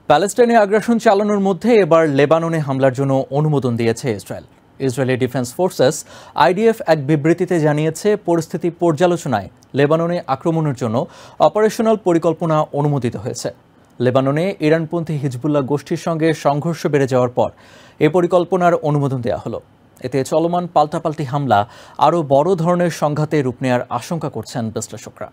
প্যালেস্টাইনে আগ্রাসন চালানোর মধ্যে এবার লেবাননে হামলার জন্য অনুমোদন দিয়েছে Israel. Israeli defence forces IDF এক বিবৃতিতে জানিয়েছে, পরিস্থিতি পর্যালোচনায় লেবাননে আক্রমণের জন্য অপারেশনাল পরিকল্পনা অনুমোদিত হয়েছে। লেবাননে ইরানপন্থী হিজবুল্লাহ গোষ্ঠীর সঙ্গে সংঘর্ষ বেড়ে যাওয়ার পর এই পরিকল্পনার অনুমোদন দেওয়া হলো। এতে চলমান পাল্টাপাল্টি হামলা আরও বড় ধরনের সংঘাতে রূপ নেওয়ার আশঙ্কা করছেন বিশ্লেষকরা।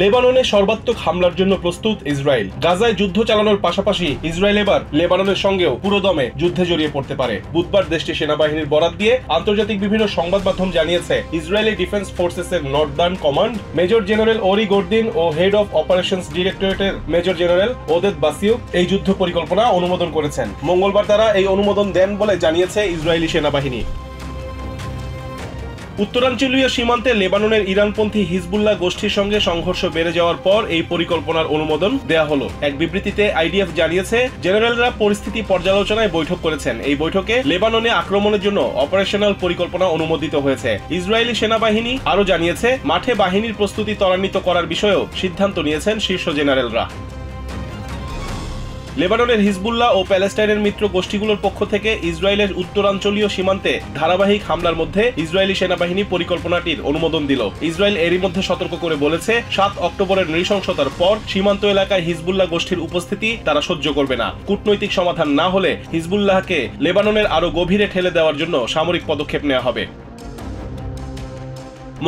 লেবাননে সর্বাত্মক হামলার জন্য প্রস্তুত ইসরায়েল। গাজায় যুদ্ধ চালানোর পাশাপাশি ইসরায়েল এবার লেবাননের সঙ্গেও পুরোদমে যুদ্ধে জড়িয়ে পড়তে পারে। বুধবার দেশটির সেনাবাহিনীর বরাত দিয়ে আন্তর্জাতিক বিভিন্ন সংবাদ মাধ্যম জানিয়েছে, ইসরায়েলি ডিফেন্স ফোর্সেসের northern command major general Ori Gordin ও হেড অফ অপারেশনস ডিরেক্টরেটের মেজর জেনারেল ওদেদ বাসিউক এই যুদ্ধ পরিকল্পনা অনুমোদন করেছেন। মঙ্গলবার তারা এই অনুমোদন দেন বলে জানিয়েছে ইসরায়েলি সেনাবাহিনী। উত্তরাঞ্চলীয় সীমান্তে লেবাননের ইরানপন্থী হিজবুল্লাহ গোষ্ঠীর সঙ্গে সংঘর্ষ বেড়ে যাওয়ার পর এই পরিকল্পনার অনুমোদন দেয়া হলো। এক বিবৃতিতে আইডিএফ জানিয়েছে, জেনারেলরা পরিস্থিতি পর্যালোচনায় বৈঠক করেছেন। এই বৈঠকে লেবাননে আক্রমণের জন্য অপারেশনাল পরিকল্পনা অনুমোদিত হয়েছে। ইসরায়েলি সেনাবাহিনী আরও জানিয়েছে, মাঠে বাহিনীর প্রস্তুতি ত্বরান্বিত করার বিষয়েও সিদ্ধান্ত নিয়েছেন শীর্ষ জেনারেলরা। লেবাননের হিজবুল্লাহ ও প্যালেস্টাইনের মিত্র গোষ্ঠীগুলোর পক্ষ থেকে ইসরায়েলের উত্তরাঞ্চলীয় সীমান্তে ধারাবাহিক হামলার মধ্যে ইসরায়েলি সেনাবাহিনী পরিকল্পনাটির অনুমোদন দিল। ইসরায়েল এরই মধ্যে সতর্ক করে বলেছে, 7 অক্টোবরের নৃশংসতার পর সীমান্ত এলাকায় হিজবুল্লাহ গোষ্ঠীর উপস্থিতি তারা সহ্য করবে না। কূটনৈতিক সমাধান না হলে হিজবুল্লাহকে লেবাননের আরও গভীরে ঠেলে দেওয়ার জন্য সামরিক পদক্ষেপ নেওয়া হবে।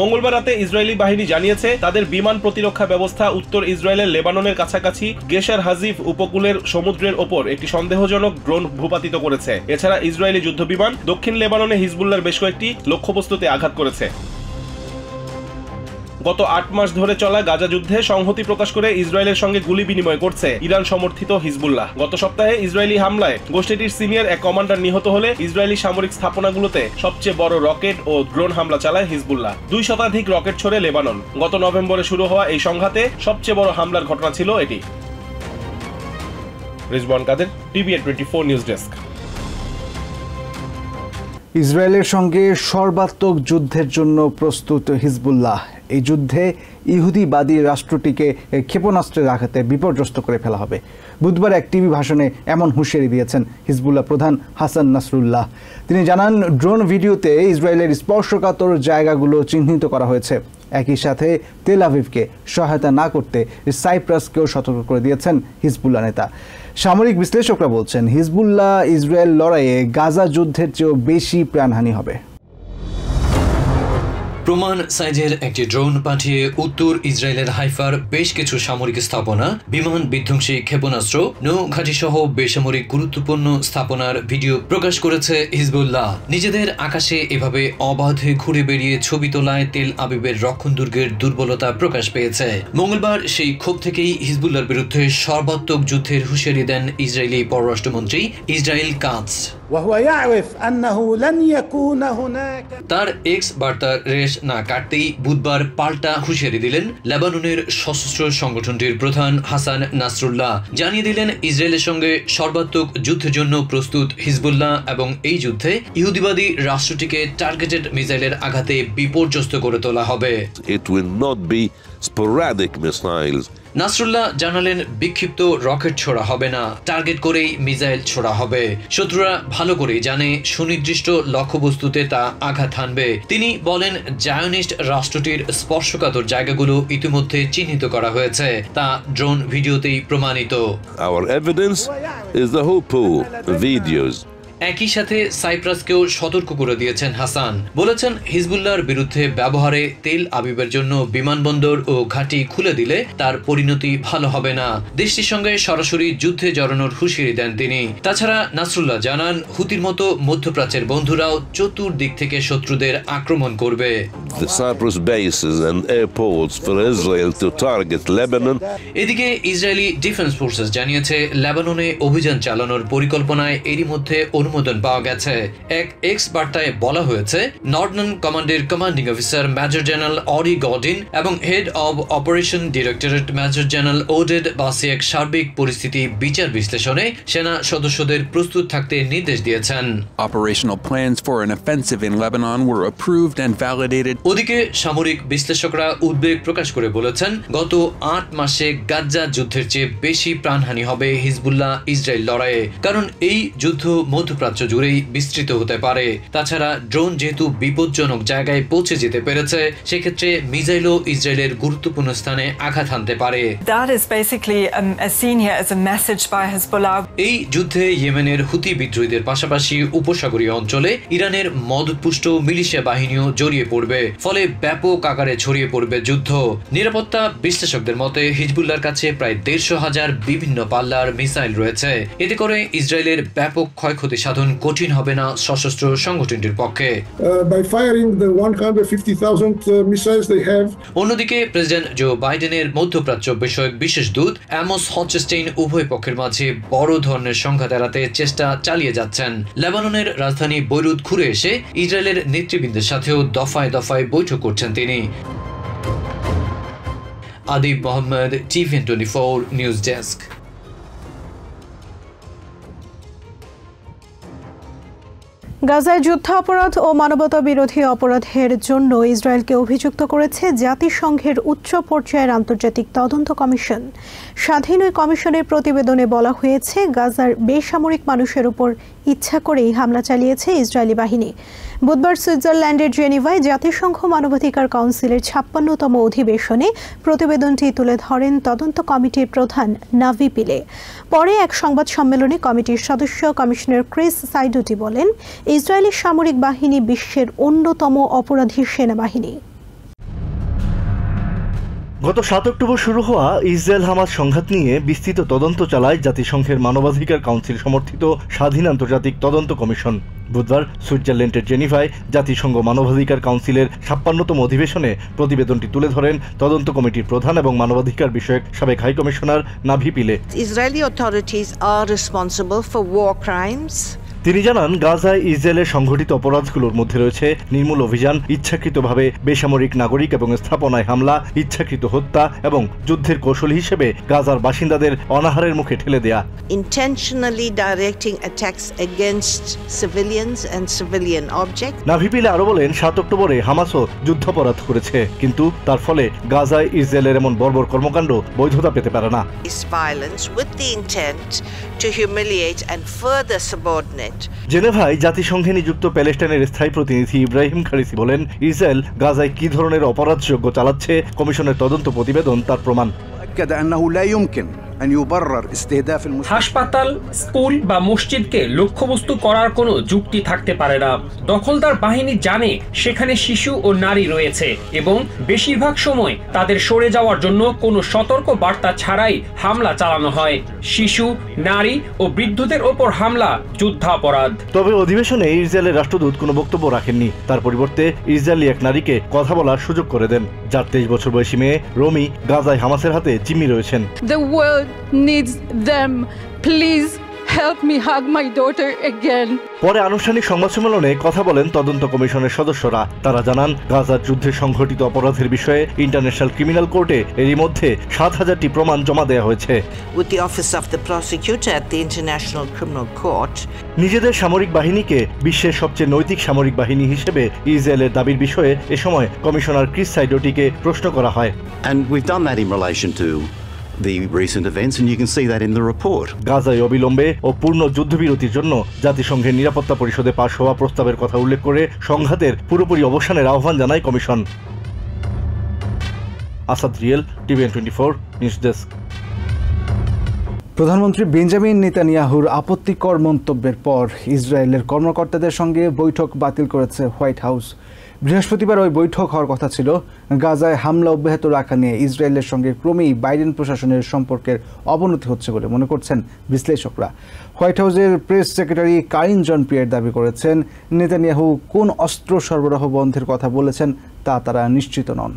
মঙ্গলবার রাতে ইসরায়েলি বাহিনী জানিয়েছে, তাদের বিমান প্রতিরক্ষা ব্যবস্থা উত্তর ইসরায়েলের লেবাননের কাছাকাছি গেশার হাজিফ উপকূলের সমুদ্রের ওপর একটি সন্দেহজনক ড্রোন ভূপাতিত করেছে। এছাড়া ইসরায়েলি যুদ্ধবিমান দক্ষিণ লেবাননে হিজবুল্লাহর বেশ কয়েকটি লক্ষ্যবস্তুতে আঘাত করেছে। গত 8 মাস ধরে চলা গাজা যুদ্ধে সংহতি প্রকাশ করে ইসরায়েলের সঙ্গে গুলি বিনিময় করছে ইরান সমর্থিত হিজবুল্লাহ। গত সপ্তাহে ইসরায়েলি হামলায় গোষ্ঠীটির সিনিয়র এক কমান্ডার নিহত হলে ইসরায়েলি সামরিক স্থাপনাগুলোতে সবচেয়ে বড় রকেট ও ড্রোন হামলা চালায় হিজবুল্লাহ। 2 শতাধিক রকেট ছোড়ে লেবানন। গত নভেম্বরে শুরু হওয়া এই সংঘাতে সবচেয়ে বড় হামলার ঘটনা ছিল এটি। রিজওয়ান কাদের, টিভিএন 24 নিউজ ডেস্ক। ইসরায়েলের সঙ্গে সর্বাত্মক যুদ্ধের জন্য প্রস্তুত হিজবুল্লাহ। এই যুদ্ধে ইহুদিবাদী রাষ্ট্রটিকে ক্ষেপণাস্ত্রের আঘাতে বিপর্যস্ত করে ফেলা হবে। বুধবার এক টিভি ভাষণে এমন হুঁশিয়ারি দিয়েছেন হিজবুল্লাহ প্রধান হাসান নাসরুল্লাহ। তিনি জানান, ড্রোন ভিডিওতে ইসরায়েলের স্পর্শকাতর জায়গাগুলো চিহ্নিত করা হয়েছে। একই সাথে তেল আভিভকে সহায়তা না করতে সাইপ্রাসকেও সতর্ক করে দিয়েছেন হিজবুল্লাহ নেতা। সামরিক বিশ্লেষকরা বলছেন, হিজবুল্লাহ ইসরায়েল লড়াইয়ে গাজা যুদ্ধের চেয়েও বেশি প্রাণহানি হবে। প্রমাণ সাইজের একটি ড্রোন পাঠিয়ে উত্তর ইসরায়েলের হাইফার বেশ কিছু সামরিক স্থাপনা, বিমান বিধ্বংসী ক্ষেপণাস্ত্র, নৌঘাঁটি সহ বেসামরিক গুরুত্বপূর্ণ স্থাপনার ভিডিও প্রকাশ করেছে হিজবুল্লাহ। নিজেদের আকাশে এভাবে অবাধে ঘুরে বেরিয়ে ছবি তোলায় তেল আবিবের রক্ষণ দুর্গের দুর্বলতা প্রকাশ পেয়েছে। মঙ্গলবার সেই ক্ষোভ থেকেই হিজবুল্লাহর বিরুদ্ধে সর্বাত্মক যুদ্ধের হুঁশিয়ারি দেন ইসরায়েলি পররাষ্ট্রমন্ত্রী ইসরায়েল কাটজ। তার এক্স বার্তার রেশ না কাটতেই বুধবার পাল্টা হুঁশিয়ারি দিলেন লেবাননের সশস্ত্র সংগঠনটির প্রধান হাসান নাসরুল্লাহ। জানিয়ে দিলেন, ইসরায়েলের সঙ্গে সর্বাত্মক যুদ্ধের জন্য প্রস্তুত হিজবুল্লাহ এবং এই যুদ্ধে ইহুদিবাদী রাষ্ট্রটিকে টার্গেটেড মিসাইলের আঘাতে বিপর্যস্ত করে তোলা হবে। It will not be sporadic missiles. Nasrullah জানালেন, বিক্ষিপ্ত রকেট ছোড়া হবে না, টার্গেট করেই মিসাইল ছোড়া হবে। শত্রুরা ভালো করেই জানে সুনির্দিষ্ট লক্ষ্যবস্তুতে তা আঘাত হানবে। তিনি বলেন, জায়নিস্ট রাষ্ট্রটির স্পর্শকাতর জায়গাগুলো ইতিমধ্যে চিহ্নিত করা হয়েছে, তা ড্রোন ভিডিওতেই প্রমাণিত। Our evidence is the Hupu videos. একই সাথে সাইপ্রাসকেও সতর্ক করে দিয়েছেন হাসান। বলেছেন, হিজবুল্লাহর বিরুদ্ধে ব্যবহারে তেল আবিবের জন্য বিমানবন্দর ও ঘাঁটি খুলে দিলে তার পরিণতি ভালো হবে না। দেশটির সঙ্গে সরাসরি যুদ্ধে জড়ানোর হুঁশিয়ারি দেন তিনি। তাছাড়া নাসরুল্লাহ জানান, হুতির মতো মধ্যপ্রাচ্যের বন্ধুরাও চতুর্দিক থেকে শত্রুদের আক্রমণ করবে। The Cyprus bases and airports for Israel to target Lebanon. এদিকে ইসরায়েলি ডিফেন্স ফোর্সেস জানিয়েছে, লেবাননে অভিযান চালানোর পরিকল্পনায় এরই মধ্যে অনুমোদন পাওয়া গেছে। এক এক্স বার্তায় বলা হয়েছে, নর্দার্ন কমান্ডের commanding officer major general Ori Gordin এবং head of operation directorate major general Oded Basiuk সার্বিক পরিস্থিতি বিচার বিশ্লেষণে সেনা সদস্যদের প্রস্তুত থাকতে নির্দেশ দিয়েছেন। Operational plans for an offensive in Lebanon were approved and validated ওদিকে সামরিক বিশ্লেষকরা উদ্বেগ প্রকাশ করে বলেছেন, গত ৮ মাসে গাজ্জা যুদ্ধের চেয়ে বেশি প্রাণহানি হবে হিজবুল্লাহ ইসরায়েল লড়াইয়ে, কারণ এই যুদ্ধ মধ্যপ্রাচ্য জুড়েই বিস্তৃত হতে পারে। তাছাড়া ড্রোন যেহেতু বিপজ্জনক জায়গায় পৌঁছে যেতে পেরেছে, সেক্ষেত্রে মিসাইলও ইসরায়েলের গুরুত্বপূর্ণ স্থানে আঘাত হানতে পারে। That is basically seen here as a message by Hezbollah. এই যুদ্ধে ইয়েমেনের হুতি বিদ্রোহীদের পাশাপাশি উপসাগরীয় অঞ্চলে ইরানের মদতপুষ্ট মিলিশিয়া বাহিনীও জড়িয়ে পড়বে, ফলে ব্যাপক আকারে ছড়িয়ে পড়বে যুদ্ধ। নিরাপত্তা বিশ্লেষকদের মতে হিজবুল্লাহর কাছে প্রায় 150,000 বিভিন্ন পাল্লার মিসাইল রয়েছে। এতে করে ইসরায়েলের ব্যাপক ক্ষয়ক্ষতি সাধন কঠিন হবে না সশস্ত্র সংগঠনটির পক্ষে। By firing the 150,000 missiles they have. অন্যদিকে প্রেসিডেন্ট জো বাইডেনের মধ্যপ্রাচ্য বিষয়ক বিশেষ দূত অ্যামোস হচস্টেইন উভয় পক্ষের মাঝে বড় ধরনের সংঘাত এড়াতে চেষ্টা চালিয়ে যাচ্ছেন। লেবাননের রাজধানী বৈরুত ঘুরে এসে ইসরায়েলের নেতৃবৃন্দের সাথেও দফায় দফায় বৈঠক করছেন তিনি। Adib Mohammad, TVN24 news desk. গাজায় যুদ্ধাপরাধ ও মানবতা বিরোধী অপরাধের জন্য ইসরায়েলকে অভিযুক্ত করেছে জাতিসংঘের উচ্চ পর্যায়ের আন্তর্জাতিক তদন্ত কমিশন। স্বাধীন ওই কমিশনের প্রতিবেদনে বলা হয়েছে, গাজার বেসামরিক মানুষের উপর ইচ্ছা করেই হামলা চালিয়েছে ইসরায়েলি বাহিনী। বুধবার সুইজারল্যান্ডের জেনিভায় জাতিসংঘ মানবাধিকার কাউন্সিলের 56তম অধিবেশনে প্রতিবেদনটি তুলে ধরেন তদন্ত কমিটির প্রধান নাভি পিলে। পরে এক সংবাদ সম্মেলনে কমিটির সদস্য কমিশনার ক্রিস সাইডুটি বলেন, ইসরায়েলি সামরিক বাহিনী বিশ্বের অন্যতম অপরাধী সেনাবাহিনী। গত 7 অক্টোবর শুরু হওয়া ইসরায়েল হামাস সংঘাত নিয়ে বিস্তৃত তদন্ত চালায় জাতিসংঘের মানবাধিকার কাউন্সিল সমর্থিত স্বাধীন আন্তর্জাতিক তদন্ত কমিশন। বুধবার সুইজারল্যান্ডের জেনিভায় জাতিসংঘ মানবাধিকার কাউন্সিলের 56তম অধিবেশনে প্রতিবেদনটি তুলে ধরেন তদন্ত কমিটির প্রধান এবং মানবাধিকার বিষয়ক সাবেক হাই কমিশনার নাভি পিলে। Israeli authorities are responsible for war crimes. তিনি জানান, গাজায় ইসরায়েলের সংঘটিত অপরাধগুলোর মধ্যে রয়েছে নির্মূল অভিযান, ইচ্ছাকৃতভাবে বেসামরিক নাগরিক এবং স্থাপনায় হামলা, ইচ্ছাকৃত হত্যা এবং যুদ্ধের কৌশল হিসেবে গাজার বাসিন্দাদের অনাহারের মুখে ঠেলে দেয়া। Intentionally directing attacks against civilians and civilian objects. নাভি পিলে আরো বলেন, 7 অক্টোবরে হামাসও যুদ্ধাপরাধ করেছে, কিন্তু তার ফলে গাজায় ইসরায়েলের এমন বর্বর কর্মকাণ্ড বৈধতা পেতে পারে না। Is violence with the intent to humiliate and further subordinate. জেনেভায় জাতিসংঘে নিযুক্ত প্যালেস্টাইনের স্থায়ী প্রতিনিধি ইব্রাহিম খারিসি বলেন, ইসরায়েল গাজায় কি ধরনের অপরাধযোগ্য চালাচ্ছে কমিশনের তদন্ত প্রতিবেদন তার প্রমাণ। হাসপাতাল, স্কুল বা মসজিদকে লক্ষ্যবস্তু করার কোনো যুক্তি থাকতে পারে না। দখলদার বাহিনী জানে সেখানে শিশু ও নারী রয়েছে এবং বেশিরভাগ সময় তাদের সরে যাওয়ার জন্য কোনো সতর্ক বার্তা ছাড়াই হামলা চালানো হয়। শিশু, নারী ও বৃদ্ধদের ওপর হামলা যুদ্ধাপরাধ। তবে অধিবেশনে ইসরায়েলের রাষ্ট্রদূত কোনো বক্তব্য রাখেননি। তার পরিবর্তে ইসরায়েলি এক নারীকে কথা বলার সুযোগ করে দেন, যার 23 বছর বয়সী মেয়ে রোমি গাজায় হামাসের হাতে জিম্মি রয়েছেন। The world needs them. Please help me hug my daughter again. পরে আনুষ্ঠানিক সংবাদ সম্মেলনে কথা বলেন তদন্ত কমিশনের সদস্যরা। তারা জানান, গাজার যুদ্ধে সংঘটিত অপরাধের বিষয়ে ইন্টারন্যাশনাল ক্রিমিনাল কোর্টে এরই মধ্যে 7,000টি প্রমাণ জমা দেওয়া হয়েছে। With the office of the prosecutor at the International Criminal Court. নিজেদের সামরিক বাহিনীকে বিশ্বের সবচেয়ে নৈতিক সামরিক বাহিনী হিসেবে ইসরায়েলের দাবির বিষয়ে এ সময় কমিশনার ক্রিস সাইডোটিকে প্রশ্ন করা হয়। And we've done that in relation to the recent events, and you can see that in the report. গাজায় অবিলম্বে ও পূর্ণ যুদ্ধবিরতির জন্য জাতিসংঘের নিরাপত্তা পরিষদে পাশ হওয়া প্রস্তাবের কথা উল্লেখ করে সংঘাতের পুরোপুরি অবসানের আহ্বান জানায় commission. Asad real, TVN24 news desk. প্রধানমন্ত্রী বেঞ্জামিন নেতানিয়াহুর আপত্তিকর মন্তব্যের পর ইসরায়েলের কর্মকর্তাদের সঙ্গে বৈঠক বাতিল করেছে হোয়াইট হাউস। বৃহস্পতিবার ওই বৈঠক হওয়ার কথা ছিল। গাজায় হামলা অব্যাহত রাখা নিয়ে ইসরায়েলের সঙ্গে ক্রমেই বাইডেন প্রশাসনের সম্পর্কের অবনতি হচ্ছে বলে মনে করছেন বিশ্লেষকরা। হোয়াইট হাউসের প্রেস সেক্রেটারি কারিন জন পিয়ার দাবি করেছেন, নেতানিয়াহু কোন অস্ত্র সরবরাহ বন্ধের কথা বলেছেন তা তারা নিশ্চিত নন।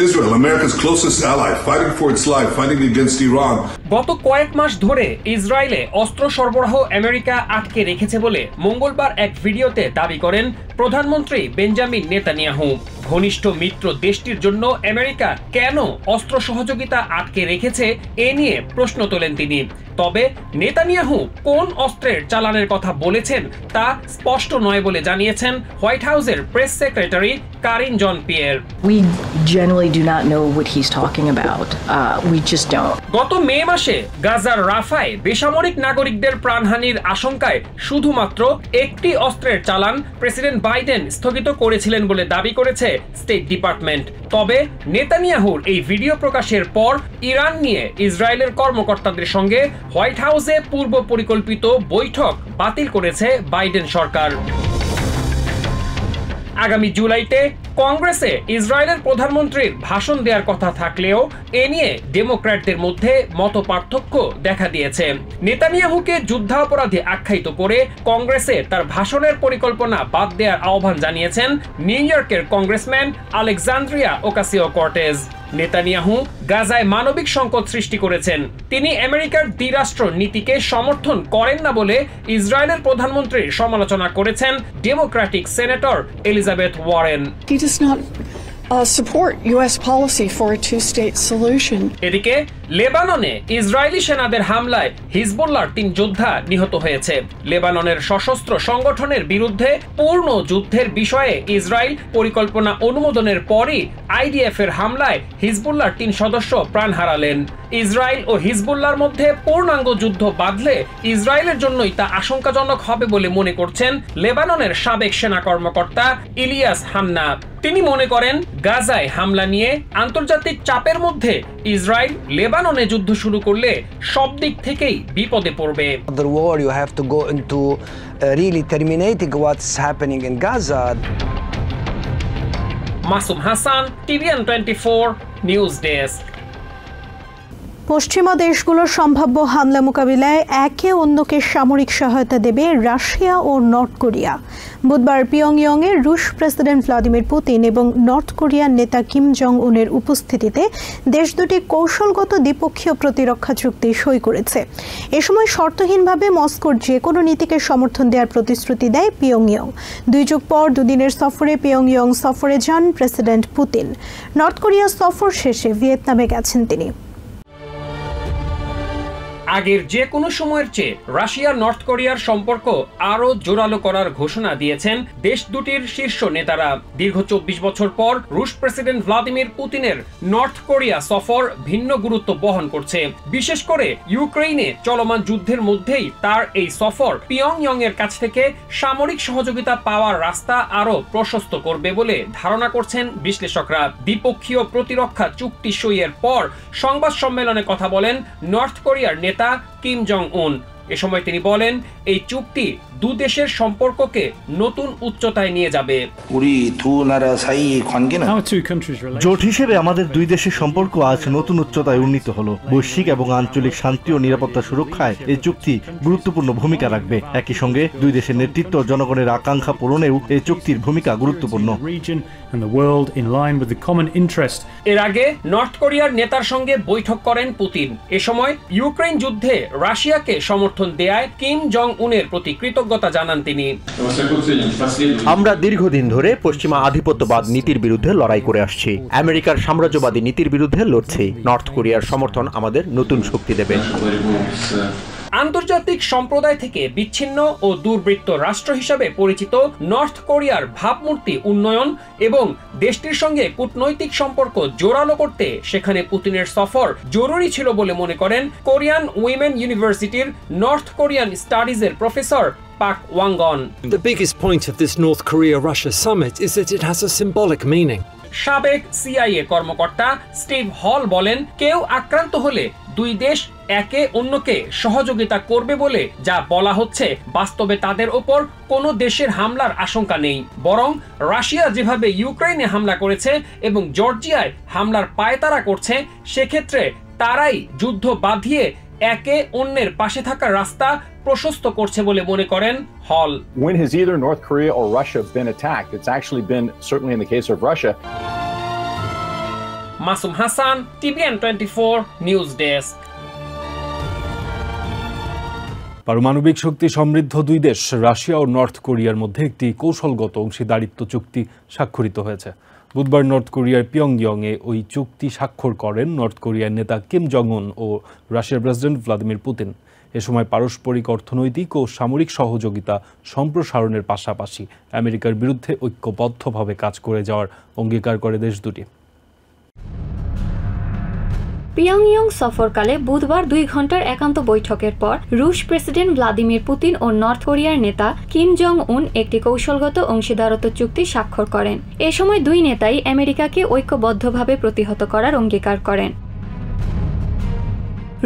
Israel, America's closest ally, fighting for its life, fighting against Iran. গত কয়েক মাস ধরে ইসরায়েলে অস্ত্র সরবরাহ আমেরিকা আটকে রেখেছে বলে মঙ্গলবার এক ভিডিওতে দাবি করেন প্রধানমন্ত্রী বেঞ্জামিন নেতানিয়াহু। ঘনিষ্ঠ মিত্র দেশটির জন্য আমেরিকা কেন অস্ত্র সহযোগিতা আটকে রেখেছে এ নিয়ে প্রশ্ন তোলেন তিনি। তবে নেতানিয়াহু কোন অস্ত্রের চালানের কথা বলেছেন তা স্পষ্ট নয় বলে জানিয়েছেন হোয়াইট হাউসের press secretary Karine Jean Pierre. We generally do not know what he's talking about. We just don't. গত মে মাসে গাজার রাফায় বেসামরিক নাগরিকদের প্রাণহানির আশঙ্কায় শুধুমাত্র একটি অস্ত্রের চালান প্রেসিডেন্ট বাইডেন স্থগিত করেছিলেন বলে দাবি করেছে স্টেট ডিপার্টমেন্ট। তবে নেতানিয়াহুর এই ভিডিও প্রকাশের পর ইরান নিয়ে ইসরায়েলের কর্মকর্তাদের সঙ্গে হোয়াইট হাউসে পূর্ব পরিকল্পিত বৈঠক বাতিল করেছে বাইডেন সরকার। আগামী জুলাইতে কংগ্রেসে ইসরায়েলের প্রধানমন্ত্রীর ভাষণ দেওয়ার কথা থাকলেও এ নিয়ে ডেমোক্র্যাটদের মধ্যে মতপার্থক্য দেখা দিয়েছে। নেতানিয়াহুকে যুদ্ধাপরাধী আখ্যায়িত করে কংগ্রেসে তার ভাষণের পরিকল্পনা বাদ দেওয়ার আহ্বান জানিয়েছেন নিউ ইয়র্কের কংগ্রেসম্যান আলেকজান্দ্রিয়া ওকাসিও-কর্টেজ। নেতানিয়াহু গাজায় মানবিক সংকট সৃষ্টি করেছেন। তিনি আমেরিকার দ্বিরাষ্ট্র নীতিকে সমর্থন করেন না বলে ইসরায়েলের প্রধানমন্ত্রীর সমালোচনা করেছেন Democratic senator Elizabeth Warren. He does not support U.S. policy for a two-state solution. এদিকে লেবাননে ইসরায়েলি সেনাদের হামলায় হিজবুল্লাহর 3 যোদ্ধা নিহত হয়েছে। লেবাননের সশস্ত্র সংগঠনের বিরুদ্ধে পূর্ণ যুদ্ধের বিষয়ে ইসরায়েল পরিকল্পনা অনুমোদনের পরই আইডিএফ এর হামলায় হিজবুল্লাহর 3 সদস্য প্রাণ হারালেন। ইসরায়েল ও হিজবুল্লাহর মধ্যে পূর্ণাঙ্গ যুদ্ধ বাঁধলে ইসরায়েলের জন্যই তা আশঙ্কাজনক হবে বলে মনে করছেন লেবাননের সাবেক সেনা কর্মকর্তা ইলিয়াস হান্না। তিনি মনে করেন গাজায় হামলা নিয়ে আন্তর্জাতিক চাপের মধ্যে ইসরায়েল লেবাননে যুদ্ধ শুরু করলে সব দিক থেকেই বিপদে পড়বে। The war you have to go into really terminating what's happening in Gaza. Masum Hasan, TVN 24 news desk. পশ্চিমা দেশগুলোর সম্ভাব্য হামলা মোকাবিলায় একে অন্যকে সামরিক সহায়তা দেবে রাশিয়া ও নর্থ কোরিয়া। বুধবার পিয়ংইয়ংয়ে রুশ প্রেসিডেন্ট ভ্লাদিমির পুতিন এবং নর্থ কোরিয়ার নেতা কিম জং উনের উপস্থিতিতে দেশ দুটি কৌশলগত দ্বিপক্ষীয় প্রতিরক্ষা চুক্তি সই করেছে। এ সময় শর্তহীনভাবে মস্কোর যে কোনো নীতিকে সমর্থন দেওয়ার প্রতিশ্রুতি দেয় পিয়ংইয়ং। 2 যুগ পর দুদিনের সফরে পিয়ংইয়ং সফরে যান প্রেসিডেন্ট পুতিন। নর্থ কোরিয়া সফর শেষে ভিয়েতনামে গেছেন তিনি। আগের যে কোনো সময়ের চেয়ে রাশিয়া নর্থ কোরিয়ার সম্পর্ক আরো জোরালো করার ঘোষণা দিয়েছেন দেশ দুটির শীর্ষ নেতারা। দীর্ঘ 24 বছর পর রুশ প্রেসিডেন্ট ভ্লাদিমির পুতিনের নর্থ কোরিয়া সফর ভিন্ন গুরুত্ব বহন করছে। বিশেষ করে ইউক্রেনে চলমান যুদ্ধের মধ্যেই তার এই সফর পিয়ংইয়ং এর কাছ থেকে সামরিক সহযোগিতা পাওয়ার রাস্তা আরো প্রশস্ত করবে বলে ধারণা করছেন বিশ্লেষকরা। দ্বিপক্ষীয় প্রতিরক্ষা চুক্তি সইয়ের পর সংবাদ সম্মেলনে কথা বলেন নর্থ কোরিয়ার নেতা কিম জং উন। এ সময় তিনি বলেন এই চুক্তি দু দেশের সম্পর্ককে নতুন উচ্চতায় নিয়ে যাবে। জোট হিসেবে আমাদের দুই দেশের সম্পর্ক আজ নতুন উচ্চতায় উন্নীত হলো। বৈশ্বিক এবং আঞ্চলিক শান্তি ও নিরাপত্তা সুরক্ষায় এই চুক্তি গুরুত্বপূর্ণ ভূমিকা রাখবে। একই সঙ্গে দুই দেশের নেতৃত্ব জনগণের আকাঙ্ক্ষা পূরণেও এই চুক্তির ভূমিকা গুরুত্বপূর্ণ। এর আগে নর্থ কোরিয়ার নেতার সঙ্গে বৈঠক করেন পুতিন। এ সময় ইউক্রেন যুদ্ধে রাশিয়াকে সমর্থন দেয়ায় কিম জং উনের প্রতি কৃতজ্ঞতা জানান তিনি। আমরা দীর্ঘদিন ধরে পশ্চিমা আধিপত্যবাদ নীতির বিরুদ্ধে লড়াই করে আসছি। আমেরিকার সাম্রাজ্যবাদী নীতির বিরুদ্ধে লড়ছি। নর্থ কোরিয়ার সমর্থন আমাদের নতুন শক্তি দেবে। আন্তর্জাতিক সম্প্রদায় থেকে বিচ্ছিন্ন ও দুর্বৃত্ত রাষ্ট্র হিসেবে পরিচিত নর্থ কোরিয়ার ভাবমূর্তি উন্নয়ন এবং দেশটির সঙ্গে কূটনৈতিক সম্পর্ক জোরালো করতে সেখানে পুতিনের সফর জরুরি ছিল বলে মনে করেন কোরিয়ান উইমেন ইউনিভার্সিটির নর্থ কোরিয়ান স্টাডিজের প্রফেসর পাক ওয়াংগন। The biggest point of this North Korea-Russia summit is that it has a symbolic meaning. সাবেক CIA কর্মকর্তা স্টিভ হল বলেন কেউ আক্রান্ত হলে দুই দেশ একে অন্যকে সহযোগিতা করবে বলে যা বলা হচ্ছে বাস্তবে তাদের ওপর কোনো দেশের হামলার আশঙ্কা নেই, বরং রাশিয়া যেভাবে ইউক্রেনে হামলা করেছে এবং জর্জিয়ায় হামলার পায়তারা করছে সেক্ষেত্রে তারাই যুদ্ধ বাঁধিয়ে একে অন্যের পাশে থাকার রাস্তা প্রশস্ত করছে বলে মনে করেন হল। When has either North Korea or Russia been attacked? It's actually been, certainly in the case of Russia. Masum Hasan, TVN 24 news desk. পারমাণবিক শক্তি সমৃদ্ধ দুই দেশ রাশিয়া ও নর্থ কোরিয়ার মধ্যে একটি কৌশলগত অংশীদারিত্ব চুক্তি স্বাক্ষরিত হয়েছে। বুধবার নর্থ কোরিয়ার পিয়ংইয়ংয়ে ওই চুক্তি স্বাক্ষর করেন নর্থ কোরিয়ার নেতা কিম জং উন ও রাশিয়ার প্রেসিডেন্ট ভ্লাদিমির পুতিন। এ সময় পারস্পরিক অর্থনৈতিক ও সামরিক সহযোগিতা সম্প্রসারণের পাশাপাশি আমেরিকার বিরুদ্ধে ঐক্যবদ্ধভাবে কাজ করে যাওয়ার অঙ্গীকার করে দেশ দুটি। পিয়ংইয়ং সফরকালে বুধবার 2 ঘন্টার একান্ত বৈঠকের পর রুশ প্রেসিডেন্ট ভ্লাদিমির পুতিন ও নর্থ কোরিয়ার নেতা কিম জং উন একটি কৌশলগত অংশীদারত্ব চুক্তি স্বাক্ষর করেন। এ সময় দুই নেতাই আমেরিকাকে ঐক্যবদ্ধভাবে প্রতিহত করার অঙ্গীকার করেন।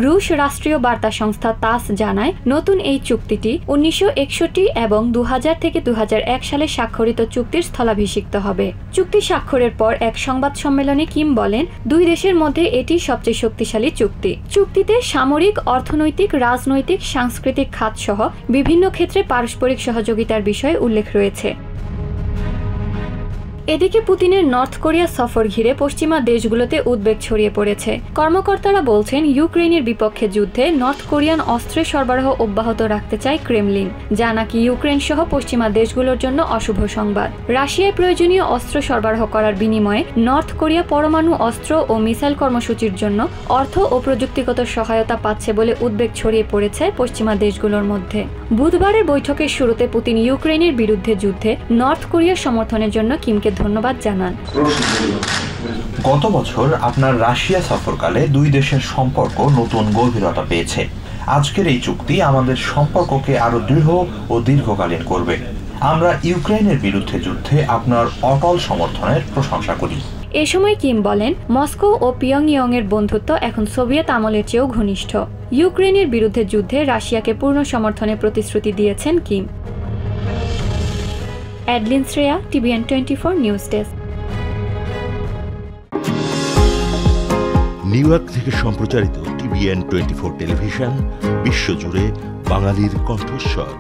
রুশ রাষ্ট্রীয় বার্তা সংস্থা তাস জানায়, নতুন এই চুক্তিটি 1961 এবং 2000 থেকে 2001 সালে স্বাক্ষরিত চুক্তির স্থলাভিষিক্ত হবে। চুক্তি স্বাক্ষরের পর এক সংবাদ সম্মেলনে কিম বলেন, দুই দেশের মধ্যে এটি সবচেয়ে শক্তিশালী চুক্তি। চুক্তিতে সামরিক, অর্থনৈতিক, রাজনৈতিক, সাংস্কৃতিক খাত সহ বিভিন্ন ক্ষেত্রে পারস্পরিক সহযোগিতার বিষয়ে উল্লেখ রয়েছে। এদিকে পুতিনের নর্থ কোরিয়া সফর ঘিরে পশ্চিমা দেশগুলোতে উদ্বেগ ছড়িয়ে পড়েছে। কর্মকর্তারা বলছেন, ইউক্রেনের বিপক্ষে যুদ্ধে নর্থ কোরিয়ান অস্ত্রের সরবরাহ অব্যাহত রাখতে চায় ক্রেমলিন, যা নাকি ইউক্রেন সহ পশ্চিমা দেশগুলোর জন্য অশুভ সংবাদ। রাশিয়ায় প্রয়োজনীয় অস্ত্র সরবরাহ করার বিনিময়ে নর্থ কোরিয়া পরমাণু অস্ত্র ও মিসাইল কর্মসূচির জন্য অর্থ ও প্রযুক্তিগত সহায়তা পাচ্ছে বলে উদ্বেগ ছড়িয়ে পড়েছে পশ্চিমা দেশগুলোর মধ্যে। বুধবারের বৈঠকের শুরুতে পুতিন ইউক্রেনের বিরুদ্ধে যুদ্ধে নর্থ কোরিয়ার সমর্থনের জন্য কিমকে ধন্যবাদ জানান। গত বছর আপনার রাশিয়া সফরকালে দুই দেশের সম্পর্ক নতুন গভীরতা পেয়েছে। আজকের এই চুক্তি আমাদের সম্পর্ককে আরো দৃঢ় ও দীর্ঘকালীন করবে। আমরা ইউক্রেনের বিরুদ্ধে যুদ্ধে আপনার অটল সমর্থনের প্রশংসা করি। এ সময় কিম বলেন, মস্কো ও পিয়ংইয়ং এর বন্ধুত্ব এখন সোভিয়েত আমলের চেয়েও ঘনিষ্ঠ। ইউক্রেনের বিরুদ্ধে যুদ্ধে রাশিয়াকে পূর্ণ সমর্থনের প্রতিশ্রুতি দিয়েছেন Kim. Adeline Shreya, TVN 24 news desk. New York থেকে সম্প্রচারিত TVN 24 টেলিভিশন বিশ্বজুড়ে বাঙালির কণ্ঠস্বর।